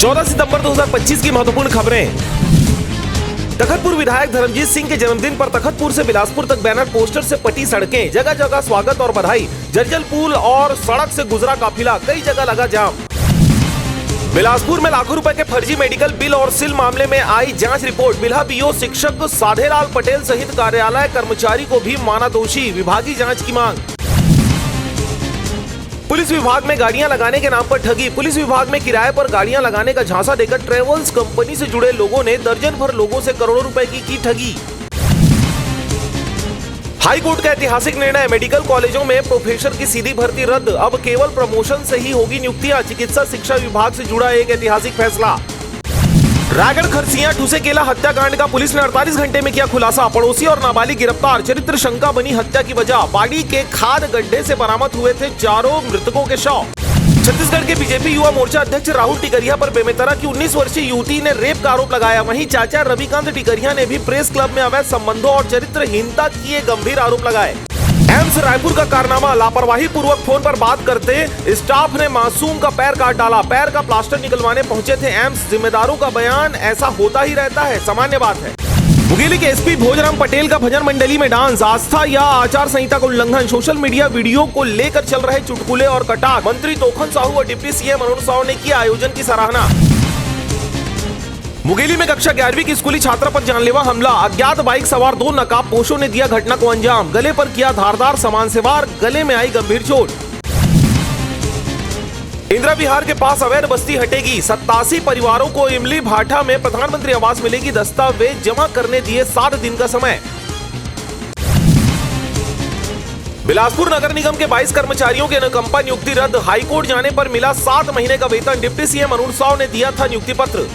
14 सितंबर 2025 की महत्वपूर्ण खबरें। तखतपुर विधायक धर्मजीत सिंह के जन्मदिन पर तखतपुर से बिलासपुर तक बैनर पोस्टर से पटी सड़कें, जगह जगह स्वागत और बधाई। जर्जर पुल और सड़क से गुजरा काफिला, कई जगह लगा जाम। बिलासपुर में लाखों रुपए के फर्जी मेडिकल बिल और सिल मामले में आई जांच रिपोर्ट। बिल्हा बीओ शिक्षक साधेलाल पटेल सहित कार्यालय कर्मचारी को भी माना दोषी, विभागीय जांच की मांग। पुलिस विभाग में गाड़ियां लगाने के नाम पर ठगी। पुलिस विभाग में किराए पर गाड़ियां लगाने का झांसा देकर ट्रेवल्स कंपनी से जुड़े लोगों ने दर्जन भर लोगों से करोड़ों रुपए की ठगी। हाई कोर्ट का ऐतिहासिक निर्णय, मेडिकल कॉलेजों में प्रोफेसर की सीधी भर्ती रद्द, अब केवल प्रमोशन से ही होगी नियुक्तियां। चिकित्सा शिक्षा विभाग से जुड़ा एक ऐतिहासिक फैसला। रायगढ़ खरसिया ठूसेकेला हत्याकांड का पुलिस ने 48 घंटे में किया खुलासा। पड़ोसी और नाबालिग गिरफ्तार, चरित्र शंका बनी हत्या की वजह। बाड़ी के खाद गड्ढे से बरामद हुए थे चारों मृतकों के शव। छत्तीसगढ़ के बीजेपी युवा मोर्चा अध्यक्ष राहुल टिकरिया पर बेमेतरा की 19 वर्षीय युवती ने रेप का आरोप लगाया। वहीं चाचा रविकांत टिकरिया ने भी प्रेस क्लब में अवैध संबंधों और चरित्रहीनता किए गंभीर आरोप लगाए। एम्स रायपुर का कारनामा, लापरवाही पूर्वक फोन पर बात करते स्टाफ ने मासूम का पैर काट डाला। पैर का प्लास्टर निकलवाने पहुंचे थे एम्स। जिम्मेदारों का बयान, ऐसा होता ही रहता है, सामान्य बात है। मुंगेली के एसपी भोजराम पटेल का भजन मंडली में डांस, आस्था या आचार संहिता का उल्लंघन। सोशल मीडिया वीडियो को लेकर चल रहे चुटकुले और कटाक्ष। मंत्री तोखन साहू और डिप्टी सीएम अरुण साहू ने किया आयोजन की सराहना। मुंगेली में कक्षा 11वीं की स्कूली छात्रा पर जानलेवा हमला। अज्ञात बाइक सवार 2 नकाबपोशों ने दिया घटना को अंजाम। गले पर किया धारदार सामान से वार, गले में आई गंभीर चोट। इंदिरा विहार के पास अवैध बस्ती हटेगी। 87 परिवारों को इमली भाठा में प्रधानमंत्री आवास मिलेगी। दस्तावेज जमा करने दिए 7 दिन का समय। बिलासपुर नगर निगम के 22 कर्मचारियों के अनुकंपा नियुक्ति रद्द। हाईकोर्ट जाने पर मिला 7 महीने का वेतन। डिप्टी सीएम अरुण साहू ने दिया था नियुक्ति पत्र।